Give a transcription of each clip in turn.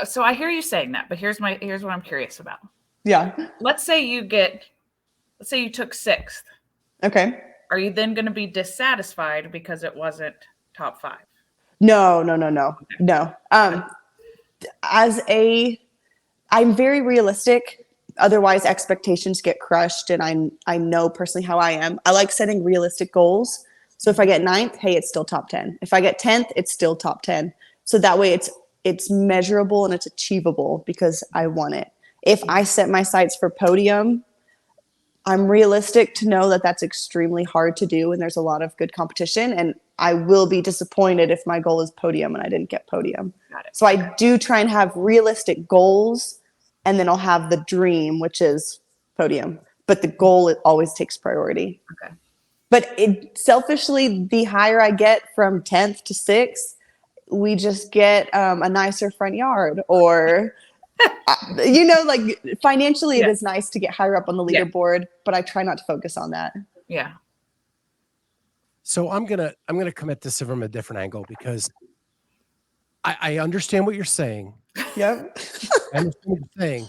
So I hear you saying that, but here's what I'm curious about. Yeah. Let's say you took sixth. Okay. Are you then going to be dissatisfied because it wasn't top five? No. As I'm very realistic. Otherwise, expectations get crushed, and I know personally how I am. I like setting realistic goals. So if I get ninth, hey, it's still top 10. If I get 10th, it's still top 10. So that way, it's measurable and it's achievable because I want it. If I set my sights for podium, I'm realistic to know that that's extremely hard to do, and there's a lot of good competition. And I will be disappointed if my goal is podium and I didn't get podium. Got it. So I do try and have realistic goals, and then I'll have the dream, which is podium. But the goal, it always takes priority. Okay. But selfishly, the higher I get from 10th to 6th, we just get a nicer front yard, or like financially, it is nice to get higher up on the leaderboard, but I try not to focus on that. Yeah. So I'm gonna come at this from a different angle because I understand what you're saying. Yep. I understand what you're saying,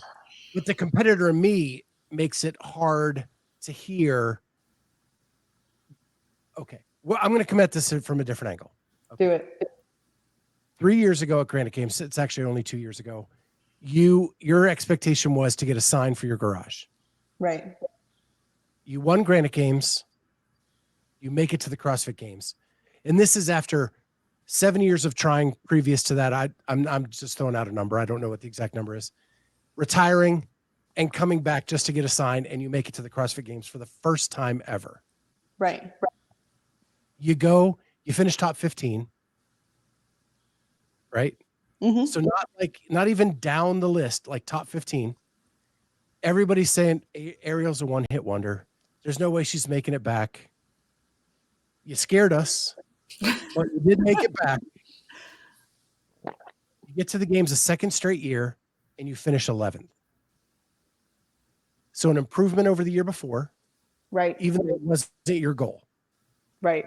but the competitor in me makes it hard to hear. Okay, well, I'm going to come at this from a different angle. Okay. Do it. 3 years ago at Granite Games, it's actually only 2 years ago, your expectation was to get a sign for your garage. Right. You won Granite Games. You make it to the CrossFit Games. And this is after 7 years of trying previous to that. I'm just throwing out a number. I don't know what the exact number is. Retiring and coming back just to get a sign, and you make it to the CrossFit Games for the first time ever. Right. You finish top 15. Right? Mm-hmm. So not even down the list, like top 15. Everybody's saying Arielle's a one-hit wonder. There's no way she's making it back. You scared us, but you did make it back. You get to the games a second straight year, and you finish 11th. So an improvement over the year before. Right. Even though it wasn't your goal. Right.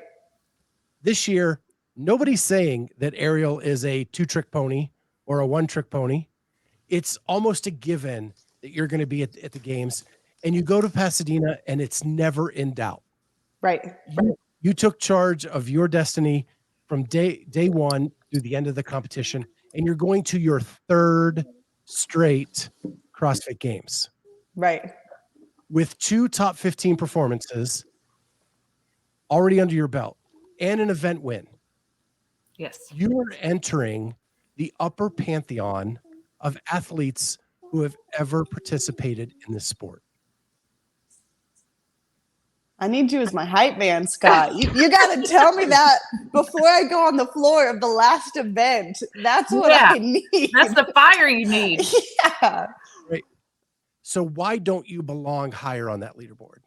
This year, nobody's saying that Arielle is a two-trick pony or a one-trick pony. It's almost a given that you're going to be at the games, and you go to Pasadena, and it's never in doubt. Right. You took charge of your destiny from day one through the end of the competition, and you're going to your third straight CrossFit Games. Right. With 2 top 15 performances already under your belt and an event win. Yes. You are entering the upper pantheon of athletes who have ever participated in this sport. I need you as my hype man, Scott. You got to tell me that before I go on the floor of the last event. That's what I need. That's the fire you need. Yeah. Right. So why don't you belong higher on that leaderboard?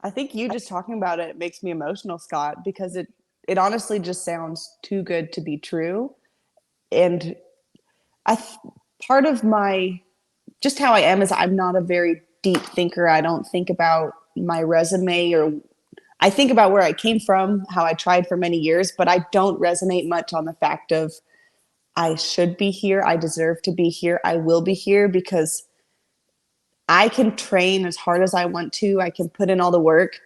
I think you just talking about it makes me emotional, Scott, because it honestly just sounds too good to be true. And part of just how I am is I'm not a very deep thinker. I don't think about my resume, or I think about where I came from, how I tried for many years, but I don't resonate much on the fact of I should be here. I deserve to be here. I will be here because I can train as hard as I want to. I can put in all the work,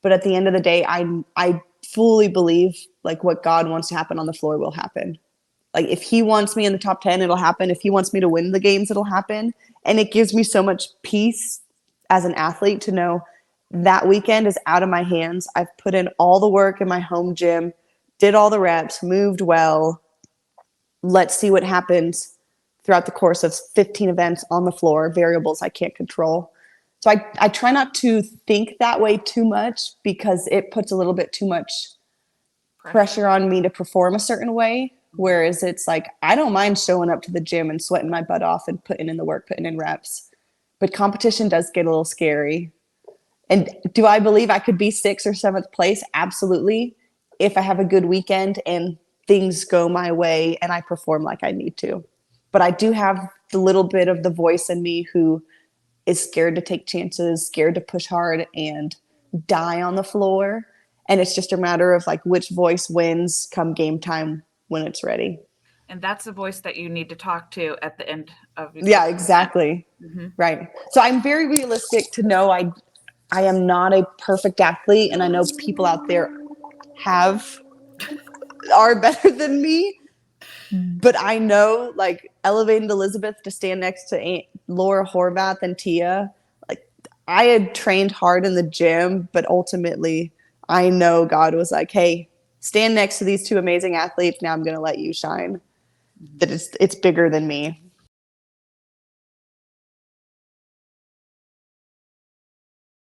but at the end of the day, I fully believe like what God wants to happen on the floor will happen. Like if he wants me in the top 10, it'll happen. If he wants me to win the games, it'll happen. And it gives me so much peace as an athlete to know that weekend is out of my hands. I've put in all the work in my home gym, did all the reps, moved well. Let's see what happens throughout the course of 15 events on the floor, variables I can't control. So I try not to think that way too much because it puts a little bit too much pressure on me to perform a certain way. Whereas it's like, I don't mind showing up to the gym and sweating my butt off and putting in the work, putting in reps. But competition does get a little scary. And do I believe I could be 6th or 7th place? Absolutely. If I have a good weekend and things go my way and I perform like I need to. But I do have the little bit of the voice in me who is scared to take chances, scared to push hard and die on the floor. And it's just a matter of like which voice wins come game time when it's ready. And that's the voice that you need to talk to at the end of Yeah, exactly. Mm-hmm. Right. So I'm very realistic to know I am not a perfect athlete, and I know people out there are better than me. But I know, like, elevating Elizabeth to stand next to Laura Horvath and Tia, like, I had trained hard in the gym, but ultimately I know God was like, hey, stand next to these two amazing athletes. Now I'm going to let you shine. That it's bigger than me.